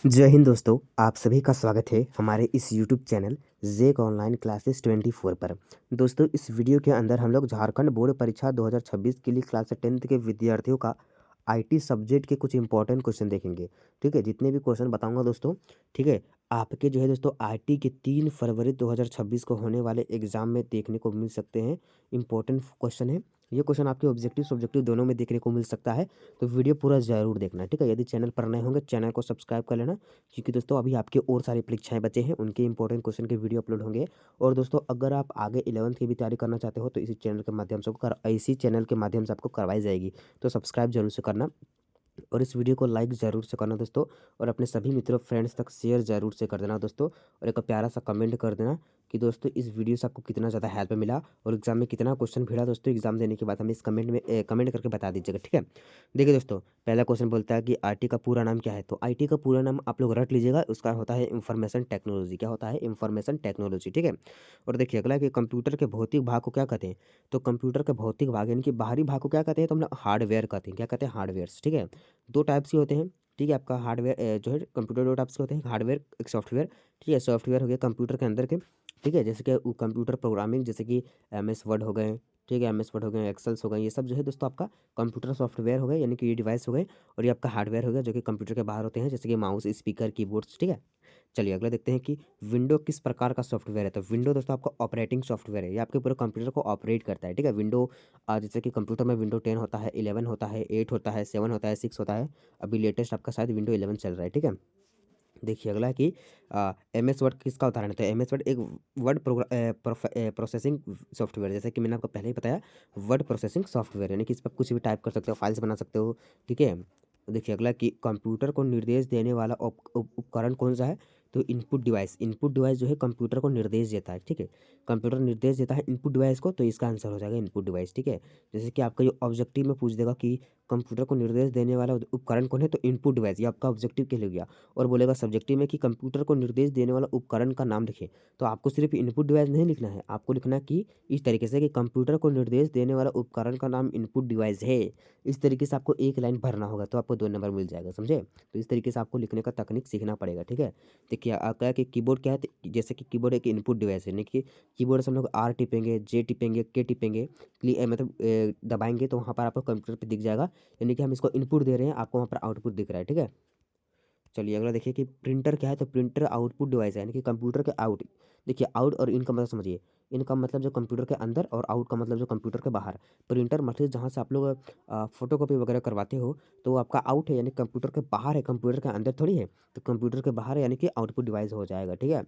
जय हिंद दोस्तों, आप सभी का स्वागत है हमारे इस यूट्यूब चैनल जेक ऑनलाइन क्लासेस 24 पर। दोस्तों, इस वीडियो के अंदर हम लोग झारखंड बोर्ड परीक्षा 2026 के लिए क्लास 10th के विद्यार्थियों का आईटी सब्जेक्ट के कुछ इंपॉर्टेंट क्वेश्चन देखेंगे। ठीक है, जितने भी क्वेश्चन बताऊंगा दोस्तों, ठीक है, आपके जो है दोस्तों आईटी के 3 फरवरी 2026 को होने वाले एग्जाम में देखने को मिल सकते हैं। इंपॉर्टेंट क्वेश्चन है ये। क्वेश्चन आपके ऑब्जेक्टिव सब्जेक्टिव दोनों में देखने को मिल सकता है, तो वीडियो पूरा ज़रूर देखना। ठीक है, यदि चैनल पर नए होंगे चैनल को सब्सक्राइब कर लेना, क्योंकि दोस्तों अभी आपके और सारी परीक्षाएं बचे हैं, उनके इंपॉर्टेंट क्वेश्चन के वीडियो अपलोड होंगे। और दोस्तों, अगर आप आगे 11th की भी तैयारी करना चाहते हो तो इसी चैनल के माध्यम से आपको करवाई जाएगी, तो सब्सक्राइब जरूर से करना और इस वीडियो को लाइक ज़रूर से करना दोस्तों। और अपने सभी मित्रों फ्रेंड्स तक शेयर ज़रूर से कर देना दोस्तों। और एक प्यारा सा कमेंट कर देना कि दोस्तों इस वीडियो से आपको कितना ज़्यादा हेल्प मिला और एग्जाम में कितना क्वेश्चन भिड़ा। दोस्तों एग्जाम देने के बाद हमें इस कमेंट में कमेंट करके बता दीजिएगा। ठीक है, देखिए दोस्तों, पहला क्वेश्चन बोलता है कि आईटी का पूरा नाम क्या है। तो आईटी का पूरा नाम आप लोग रट लीजिएगा, उसका होता है इंफॉर्मेशन टेक्नोलॉजी। क्या होता है? Information technology. ठीक है, और देखिए अगला कि कंप्यूटर के भौतिक भाग को क्या कहते हैं। तो कंप्यूटर के भौतिक भाग यानी कि बाहरी भाग को क्या कहते हैं, तो हम लोग हार्डवेयर कहते हैं। क्या कहते हैं? हार्डवेयर। ठीक है, दो टाइप्स के होते हैं। ठीक है, आपका हार्डवेयर जो है कंप्यूटर दो टाइप्स के होते हैं, हार्डवेयर एक सॉफ्टवेयर। ठीक है, सॉफ्टवेयर हो गया कंप्यूटर के अंदर के। ठीक है, जैसे कि कंप्यूटर प्रोग्रामिंग, जैसे कि MS वर्ड हो गए। ठीक है, MS वर्ड हो गए, एक्सेल्स हो गए, ये सब जो है दोस्तों आपका कंप्यूटर सॉफ्टवेयर हो गए, यानी कि ये डिवाइस हो गए। और ये आपका हार्डवेयर हो गया जो कि कंप्यूटर के बाहर होते हैं, जैसे कि माउस, स्पीकर, कीबोर्ड्स। ठीक है, चलिए अगला देखते हैं कि विंडो किस प्रकार का सॉफ्टवेयर है। तो विंडो दोस्तों आपका ऑपरेटिंग सॉफ्टवेयर है, ये आपके पूरे कंप्यूटर को ऑपरेट करता है। ठीक है, विंडो जैसे कि कंप्यूटर में विंडो 10 होता है, 11 होता है, 8 होता है, 7 होता है, 6 होता है। अभी लेटेस्ट आपका शायद विंडो 11 चल रहा है। ठीक है, देखिए अगला है कि MS वर्ड किसका उदाहरण है। तो MS वर्ड एक वर्ड प्रोसेसिंग सॉफ्टवेयर, जैसे कि मैंने आपको पहले ही बताया, वर्ड प्रोसेसिंग सॉफ्टवेयर, यानी कि इस पर कुछ भी टाइप कर सकते हो, फाइल्स बना सकते हो। ठीक है, देखिए अगला कि कंप्यूटर को निर्देश देने वाला उपकरण कौन सा है। तो इनपुट डिवाइस। इनपुट डिवाइस जो है कंप्यूटर को निर्देश देता है। ठीक है, कंप्यूटर निर्देश देता है इनपुट डिवाइस को, तो इसका आंसर हो जाएगा इनपुट डिवाइस। ठीक है, जैसे कि आपका जो ऑब्जेक्टिव में पूछ देगा कि कंप्यूटर को निर्देश देने वाला उपकरण कौन है, तो इनपुट डिवाइस, ये आपका ऑब्जेक्टिव के लिए गया। और बोलेगा सब्जेक्टिव में कि कंप्यूटर को निर्देश देने वाला उपकरण का नाम लिखिए। तो आपको सिर्फ इनपुट डिवाइस नहीं लिखना है, आपको लिखना है कि इस तरीके से कि कंप्यूटर को निर्देश देने वाला उपकरण का नाम इनपुट डिवाइस है। इस तरीके से आपको एक लाइन भरना होगा, तो आपको 2 नंबर मिल जाएगा। समझे? तो इस तरीके से आपको लिखने का तकनीक सीखना पड़ेगा। ठीक है, देखिए क्या कि कीबोर्ड क्या है, तो जैसे कि कीबोर्ड एक इनपुट डिवाइस है, यानी कि कीबोर्ड से हम लोग R टिपेंगे, J टिपेंगे, K टिपेंगे, मतलब दबाएंगे, तो वहाँ पर आपको कंप्यूटर पर दिख जाएगा, यानी कि हम इसको इनपुट दे रहे हैं, आपको वहाँ पर आउटपुट दिख रहा है। ठीक है, चलिए अगला देखिए कि प्रिंटर क्या है। तो प्रिंटर आउटपुट डिवाइस है, यानी कि कंप्यूटर के आउट। देखिए आउट और इन का मतलब समझिए। इन का मतलब जो कंप्यूटर के अंदर, और आउट का मतलब जो कंप्यूटर के बाहर। प्रिंटर मतलब जहाँ से आप लोग फोटोकॉपी वगैरह करवाते हो, तो वो आपका आउट है, यानी कंप्यूटर के बाहर है, कंप्यूटर के अंदर थोड़ी है। तो कंप्यूटर के बाहर है, यानी कि आउटपुट डिवाइस हो जाएगा। ठीक है,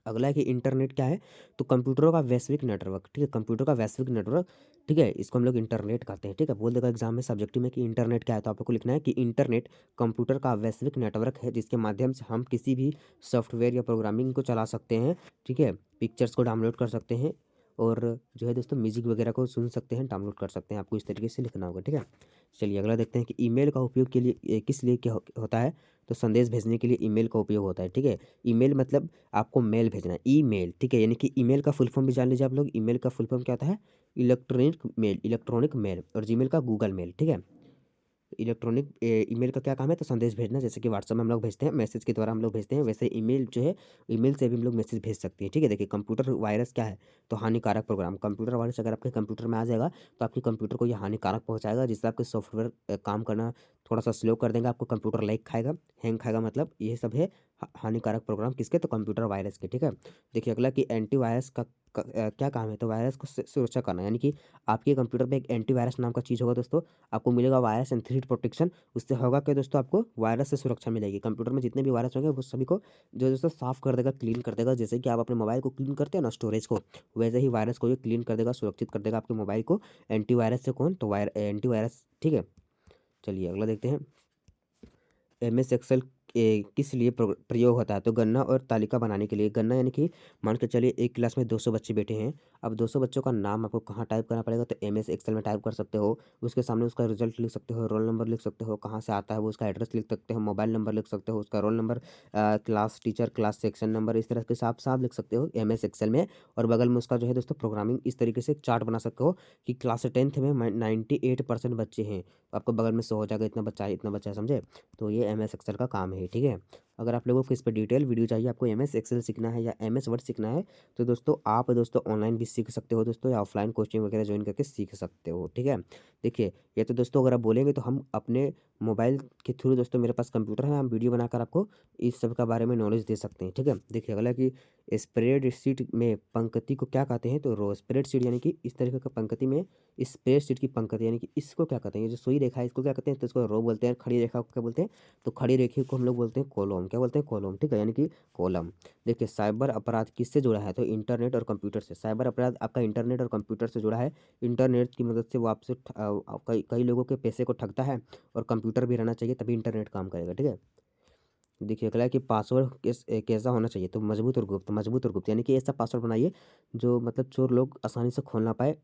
अगला है कि इंटरनेट क्या है। तो कंप्यूटरों का वैश्विक नेटवर्क। ठीक है, कंप्यूटर का वैश्विक नेटवर्क। ठीक है, इसको हम लोग इंटरनेट कहते हैं। ठीक है, बोल देगा एग्जाम में सब्जेक्टिव में कि इंटरनेट क्या है, तो आपको लिखना है कि इंटरनेट कंप्यूटर का वैश्विक नेटवर्क है, जिसके माध्यम से हम किसी भी सॉफ्टवेयर या प्रोग्रामिंग को चला सकते हैं। ठीक है, पिक्चर्स को डाउनलोड कर सकते हैं, और जो है दोस्तों म्यूजिक वगैरह को सुन सकते हैं, डाउनलोड कर सकते हैं। आपको इस तरीके से लिखना होगा। ठीक है, चलिए अगला देखते हैं कि ईमेल का उपयोग के लिए किस लिए क्या होता है। तो संदेश भेजने के लिए ईमेल का उपयोग होता है। ठीक है, ईमेल मतलब आपको मेल भेजना है, ईमेल। ठीक है, यानी कि ईमेल का फुल फॉर्म भी जान लीजिए आप लोग। ईमेल का फुल फॉर्म क्या होता है? Electronic mail. और जीमेल का गूगल मेल। ठीक है, इलेक्ट्रॉनिक ईमेल का क्या काम है, तो संदेश भेजना, जैसे कि व्हाट्सएप में हम लोग भेजते हैं, मैसेज के द्वारा हम लोग भेजते हैं, वैसे ईमेल जो है, ईमेल से भी हम लोग मैसेज भेज सकते हैं। ठीक है, देखिए कंप्यूटर वायरस क्या है। तो हानिकारक प्रोग्राम। कंप्यूटर वायरस अगर आपके कंप्यूटर में आ जाएगा, तो आपके कंप्यूटर को यह हानिकारक पहुंचाएगा, जिससे आपके सॉफ्टवेयर काम करना थोड़ा सा स्लो कर देंगे, आपको कंप्यूटर लैग खाएगा, हैंग खाएगा, मतलब ये सब है हानिकारक प्रोग्राम किसके, तो कंप्यूटर वायरस के। ठीक है, देखिए अगला कि एंटीवायरस का क्या काम है। तो वायरस को सुरक्षा करना, यानी कि आपके कंप्यूटर पे एक एंटीवायरस नाम का चीज़ होगा दोस्तों, आपको मिलेगा वायरस एंड थ्रेट प्रोटेक्शन। उससे होगा क्या दोस्तों, आपको वायरस से सुरक्षा मिलेगी। कंप्यूटर में जितने भी वायरस होंगे वो सभी को जो दोस्तों साफ कर देगा, क्लीन कर देगा। जैसे कि आप अपने मोबाइल को क्लीन करते हैं ना, स्टोरेज को, वैसे ही वायरस को ये क्लीन कर देगा, सुरक्षित कर देगा आपके मोबाइल को एंटीवायरस से। कौन? तो एंटीवायरस। ठीक है, चलिए अगला देखते हैं। MS एक्सेल किस लिए प्रयोग होता है। तो गणना और तालिका बनाने के लिए। गणना यानी कि मान के चलिए एक क्लास में 200 बच्चे बैठे हैं। अब 200 बच्चों का नाम आपको कहाँ टाइप करना पड़ेगा, तो MS एक्सेल में टाइप कर सकते हो। उसके सामने उसका रिजल्ट लिख सकते हो, रोल नंबर लिख सकते हो, कहाँ से आता है वो, उसका एड्रेस लिख सकते हो, मोबाइल नंबर लिख सकते हो, उसका roll number, class teacher, class section number, इस तरह के साफ साफ लिख सकते हो MS एक्सेल में। और बगल में उसका जो है दोस्तों प्रोग्रामिंग इस तरीके से एक चार्ट बना सकते हो कि क्लास 10th में 98% बच्चे हैं, तो आपको बगल में शो हो जाएगा इतना बच्चा है, इतना बच्चा है। समझे? तो ये MS एक्सेल का काम है। है, ठीक है। अगर आप लोगों को इस पर डिटेल वीडियो चाहिए, आपको एमएस एक्सेल सीखना है या एमएस वर्ड सीखना है, तो दोस्तों आप दोस्तों ऑनलाइन भी सीख सकते हो दोस्तों, या ऑफलाइन कोचिंग वगैरह ज्वाइन करके सीख सकते हो, ठीक है। देखिए, ये तो दोस्तों अगर आप बोलेंगे तो हम अपने मोबाइल के थ्रू दोस्तों मेरे पास कंप्यूटर है, हम वीडियो बनाकर आपको इस सब का बारे में नॉलेज दे सकते हैं, ठीक है। देखिए अगला कि स्प्रेडशीट में पंक्ति को क्या कहते हैं, तो रो। स्प्रेडशीट यानी कि इस तरीके का पंक्ति में स्प्रेडशीट की पंक्ति यानी कि इसको क्या कहते हैं, ये जो सोई रेखा है इसको क्या कहते हैं, तो इसको रो बोलते हैं। खड़ी रेखा को क्या बोलते हैं, तो खड़ी रेखा को हम लोग बोलते हैं कॉलम। क्या बोलते हैं, कॉलम, ठीक है, यानी कि कॉलम। देखिए साइबर अपराध किससे जुड़ा है, तो इंटरनेट और कंप्यूटर से। साइबर अपराध आपका इंटरनेट और कंप्यूटर से जुड़ा है। इंटरनेट की मदद से वो आपसे कई कई लोगों के पैसे को ठगता है, और कंप्यूटर भी रहना चाहिए तभी इंटरनेट काम करेगा, ठीक है। देखिए अगला है कि पासवर्ड कैसा होना चाहिए, तो मजबूत और गुप्त। मजबूत और गुप्त यानी कि ऐसा पासवर्ड बनाइए जो मतलब चोर लोग आसानी से खोल ना पाए।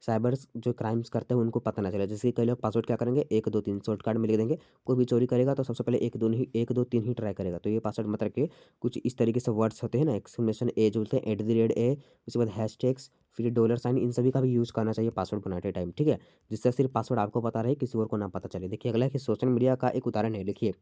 साइबर जो क्राइम्स करते हैं उनको पता ना चले। जैसे कि कई लोग पासवर्ड क्या करेंगे, 1 2 3 शॉर्टकट में लिख देंगे। कोई भी चोरी करेगा तो सबसे पहले 1 2 3 ही ट्राई करेगा। तो ये पासवर्ड मत रखिए। कुछ इस तरीके से वर्ड्स होते हैं ना, एक्सक्लेमेशन ए जो बोलते हैं, @A, उसके बाद हैशटैग्स, फिर डॉलर साइन, इन सभी का भी यूज़ करना चाहिए पासवर्ड बनाते टाइम, ठीक है। जिससे सिर्फ पासवर्ड आपको पता रहे, किसी और को ना पता चले। देखिए अगला है कि सोशल मीडिया का एक उदाहरण है, लिखिए।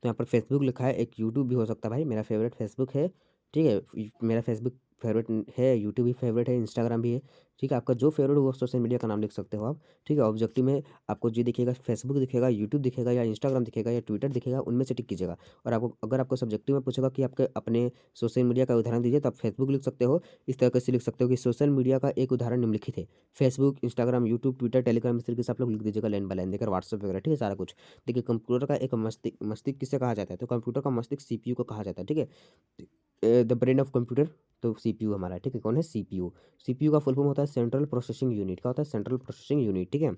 तो यहाँ पर फेसबुक लिखा है, एक यूट्यूब भी हो सकता है भाई, मेरा फेवरेट फेसबुक है, ठीक है। मेरा फेसबुक फेवरेट है, यूट्यूब भी फेवरेट है, इंस्टाग्राम भी है, ठीक है। आपका जो फेवरेट हो वो सोशल मीडिया का नाम लिख सकते हो आप, ठीक है। ऑब्जेक्टिव में आपको जो दिखेगा, फेसबुक दिखेगा, यूट्यूब दिखेगा, या इंस्टाग्राम दिखेगा, या ट्विटर दिखेगा, उनमें से टिक कीजिएगा। और आपको अगर आपको सब्जेक्टिव में पूछेगा कि आपके अपने सोशल मीडिया का उदाहरण दीजिए, तो आप फेसबुक लिख सकते हो। इस तरीके से लिख सकते हो कि सोशल मीडिया का एक उदाहरण निम्नलिखित है। Facebook, Instagram, YouTube, Twitter, Telegram, इस तरीके से आप लोग लिख दीजिएगा लाइन बाय लाइन देकर, व्हाट्सएप वगैरह, ठीक है, सारा कुछ। देखिए कंप्यूटर का एक मस्तिष्क किसे कहा जाता है, तो कंप्यूटर का मस्तिष्क सीपीयू को कहा जाता है, ठीक है। द ब्रेन ऑफ कंप्यूटर, तो सीपीयू हमारा, ठीक है। कौन है, सीपीयू। सीपीयू का फुल फॉर्म होता है सेंट्रल प्रोसेसिंग यूनिट। क्या होता है, सेंट्रल प्रोसेसिंग यूनिट, ठीक है।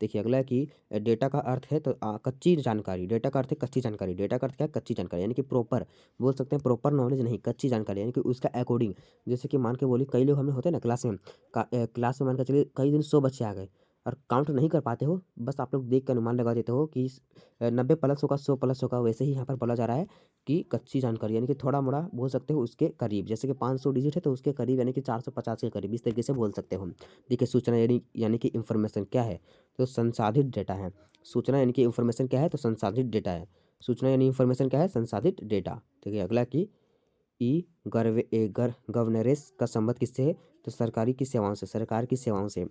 देखिए अगला है कि डेटा का अर्थ है, तो कच्ची जानकारी। डेटा का अर्थ है कच्ची जानकारी। डेटा का अर्थ क्या है, कच्ची जानकारी, यानी कि प्रॉपर बोल सकते हैं, प्रॉपर नॉलेज नहीं, कच्ची जानकारी, यानी कि उसका अकॉर्डिंग। जैसे कि मान के बोलिए, कई लोग हमें होते हैं ना क्लास में, क्लास में मान के चलिए कई दिन 100 बच्चे आ गए, और काउंट नहीं कर पाते हो, बस आप लोग देख कर अनुमान लगा देते हो कि 90 प्लस होगा, 100 प्लस होगा। वैसे ही यहाँ पर बोला जा रहा है कि कच्ची जानकारी, यानी कि थोड़ा मोड़ा बोल सकते हो उसके करीब। जैसे कि 500 डिजिट है तो उसके करीब, यानी कि 450 के करीब, इस तरीके से बोल सकते हो। देखिए सूचना यानी कि इंफॉर्मेशन क्या है, तो संसाधित डेटा है। सूचना यानी कि इंफॉर्मेशन क्या है, तो संसाधित डेटा है। सूचना यानी इंफॉर्मेशन क्या है, संसाधित डेटा। ठीक है अगला कि ई गवर्नेंस का संबंध किससे है, तो सरकारी की सेवाओं से, सरकार की सेवाओं से।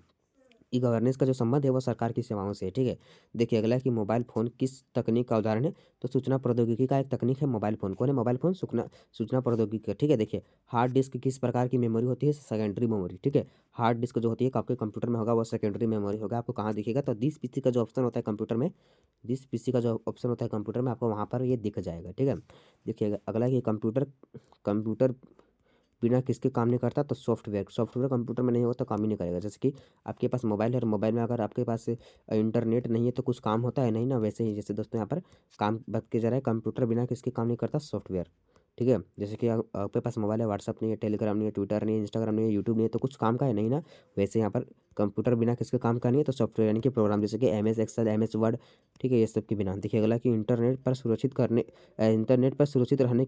ई गवर्नेंस का जो संबंध है वो सरकार की सेवाओं से है, ठीक है। देखिए अगला है कि मोबाइल फ़ोन किस तकनीक का उदाहरण है, तो सूचना प्रौद्योगिकी का एक तकनीक है मोबाइल फ़ोन। कौन है, मोबाइल फ़ोन सूचना सूचना प्रौद्योगिकी का, ठीक है। देखिए हार्ड डिस्क किस प्रकार की मेमोरी होती है, सेकेंडरी मेमोरी, ठीक है। हार्ड डिस्क जो होती है आपके कंप्यूटर में होगा वो सेकेंडरी मेमोरी होगा। आपको कहाँ दिखेगा, तो दिस पीसी का जो ऑप्शन होता है कंप्यूटर में, दिस पीसी का जो ऑप्शन होता है कंप्यूटर में, आपको वहाँ पर ये दिख जाएगा, ठीक है। देखिए अगला कि कंप्यूटर कंप्यूटर बिना किसके काम नहीं करता, तो सॉफ्टवेयर। सॉफ्टवेयर कंप्यूटर में नहीं होगा तो काम ही नहीं करेगा। जैसे कि आपके पास मोबाइल है और मोबाइल में अगर आपके पास इंटरनेट नहीं है तो कुछ काम होता है नहीं ना, वैसे ही जैसे दोस्तों यहाँ पर काम बात की जा रहा है, कंप्यूटर बिना किसके काम नहीं करता, सॉफ्टवेयर, ठीक है। जैसे कि आपके पास मोबाइल है, व्हाट्सअप नहीं है, टेलीग्राम नहीं है, ट्विटर नहीं है, इंस्टाग्राम नहीं है, यूट्यूब नहीं है, तो कुछ काम का है नहीं ना, वैसे यहाँ पर कंप्यूटर बिना किसके काम का नहीं है, तो सॉफ्टवेयर यानी कि प्रोग्राम, जैसे कि एमएस एक्सेल, एमएस वर्ड, ठीक है, ये सब के बिना। देखिए अगला कि इंटरनेट पर सुरक्षित रहने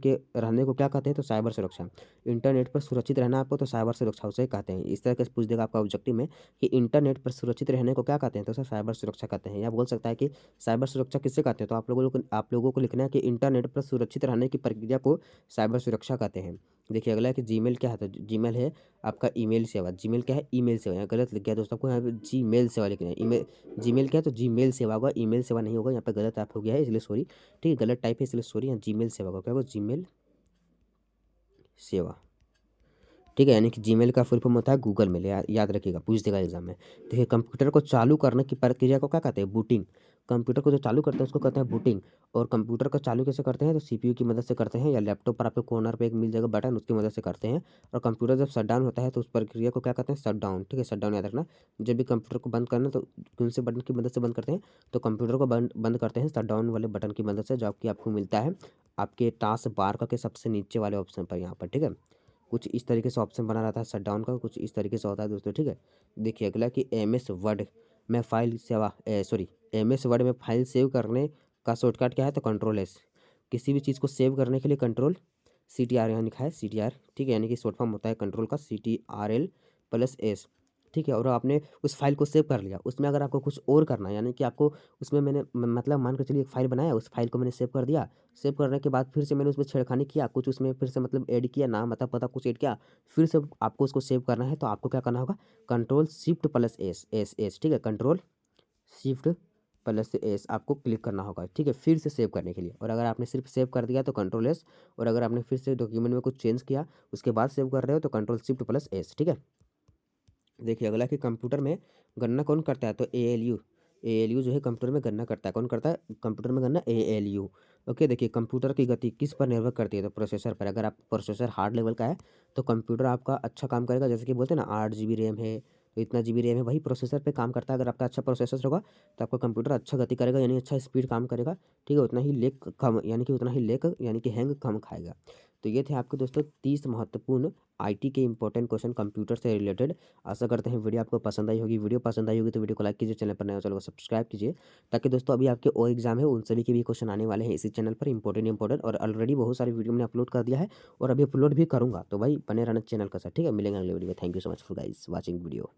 को क्या कहते हैं, तो साइबर सुरक्षा। इंटरनेट पर सुरक्षित रहना आपको, तो साइबर सुरक्षा उसे कहते हैं। इस तरह के पूछ देगा आपका ऑब्जेक्टिव में कि इंटरनेट पर सुरक्षित रहने को क्या कहते हैं, तो उसे साइबर सुरक्षा कहते हैं। या बोल सकता है कि साइबर सुरक्षा किससे कहते हैं, तो आप लोगों को लिखना है कि इंटरनेट पर सुरक्षित रहने की प्रक्रिया को साइबर सुरक्षा कहते हैं। देखिए अगला है कि जीमेल क्या है, तो जीमेल है आपका ईमेल सेवा। जीमेल क्या है, ईमेल सेवा। यहाँ गलत लिख गया दोस्तों, आपको यहाँ पे जीमेल सेवा लिखना है। ईमेल जीमेल क्या है, तो जीमेल सेवा होगा, ईमेल सेवा नहीं होगा। यहाँ पे गलत टाइप हो गया है इसलिए सॉरी, ठीक है, गलत टाइप है इसलिए सॉरी। यहाँ जीमेल सेवा होगा, क्या होगा, जीमेल सेवा, ठीक है। यानी कि जीमेल का फुल फॉर्म होता है गूगल मेल, याद रखिएगा, पूछ देगा एग्जाम में। देखिए कंप्यूटर को चालू करने की प्रक्रिया को क्या कहते हैं, बूटिंग। कंप्यूटर को जो चालू करते हैं उसको कहते हैं बूटिंग। और कंप्यूटर को चालू कैसे करते हैं, तो सीपीयू की मदद से करते हैं, या लैपटॉप पर आपको कॉर्नर पे एक मिल जाएगा बटन, उसकी मदद से करते हैं। और कंप्यूटर जब शट डाउन होता है तो उस प्रक्रिया को क्या कहते हैं, शट डाउन, ठीक है। शट डाउन याद रखना। जब भी कंप्यूटर को बंद करना तो कौन से बटन की मदद से बंद करते हैं, तो कंप्यूटर को बंद बंद करते हैं शट डाउन वाले बटन की मदद से, जो आपको मिलता है आपके टास्क बार का के सबसे नीचे वाले ऑप्शन पर यहाँ पर, ठीक है। कुछ इस तरीके से ऑप्शन बना रहता है शट डाउन का, कुछ इस तरीके से होता है दोस्तों, ठीक है। देखिए अगला कि एमएस वर्ड में फाइल सेव करने का शॉर्टकट क्या है, तो कंट्रोल एस। किसी भी चीज़ को सेव करने के लिए कंट्रोल CTR यहाँ लिखा है, CTR, ठीक है, यानी कि शॉर्ट फॉर्म होता है कंट्रोल का, CTRL+S। ठीक है, और आपने उस फ़ाइल को सेव कर लिया। उसमें अगर आपको कुछ और करना है, यानी कि आपको उसमें मैंने मतलब मान के चलिए एक फ़ाइल बनाया, उस फ़ाइल को मैंने सेव कर दिया। सेव करने के बाद फिर से मैंने उसमें छेड़खानी किया, कुछ उसमें फिर से मतलब ऐड किया, नाम अता-पता कुछ ऐड किया, फिर से आपको उसको सेव करना है, तो आपको क्या करना होगा, control shift plus S, S, S, ठीक है? कंट्रोल शिफ्ट प्लस एस आपको क्लिक करना होगा, ठीक है? फिर से सेव करने के लिए। और अगर आपने सिर्फ सेव कर दिया तो कंट्रोल एस, और अगर आपने फिर से डॉक्यूमेंट में कुछ चेंज किया, उसके बाद सेव कर रहे हो तो कंट्रोल शिफ्ट प्लस एस, ठीक है? देखिए अगला कि कंप्यूटर में गणना कौन करता है, तो एएलयू। एएलयू जो है कंप्यूटर में गणना करता है। कौन करता है कंप्यूटर में गणना, एएलयू। ओके, देखिए कंप्यूटर की गति किस पर निर्भर करती है, तो प्रोसेसर पर। अगर आप प्रोसेसर हार्ड लेवल का है तो कंप्यूटर आपका अच्छा काम करेगा। जैसे कि बोलते हैं ना 8 GB रैम है, तो इतना GB रैम है, वही प्रोसेसर पे काम करता है। अगर आपका अच्छा प्रोसेसर होगा तो आपका कंप्यूटर अच्छा गति करेगा, यानी अच्छा स्पीड काम करेगा, ठीक है? उतना ही लेग कम, यानी कि उतना ही लेग यानी कि हैंग कम खाएगा। तो ये थे आपके दोस्तों 30 महत्वपूर्ण आईटी के इंपॉर्टेंट क्वेश्चन कंप्यूटर से रिलेटेड। आशा करते हैं वीडियो आपको पसंद आई होगी। वीडियो पसंद आई होगी तो वीडियो को लाइक कीजिए, चैनल पर नए हो चैनल को सब्सक्राइब कीजिए, ताकि दोस्तों अभी आपके और एग्जाम है उन सभी के भी क्वेश्चन आने वाले हैं इसी चैनल पर, इंपॉर्टेंट। और ऑलरेडी बहुत सारी वीडियो मैंने अपलोड कर दिया है और अभी अपलोड भी करूँगा, तो भाई बने रहना चैनल का साथ, ठीक है? मिलेंगे अगले वीडियो में। Thank you so much for guys watching video.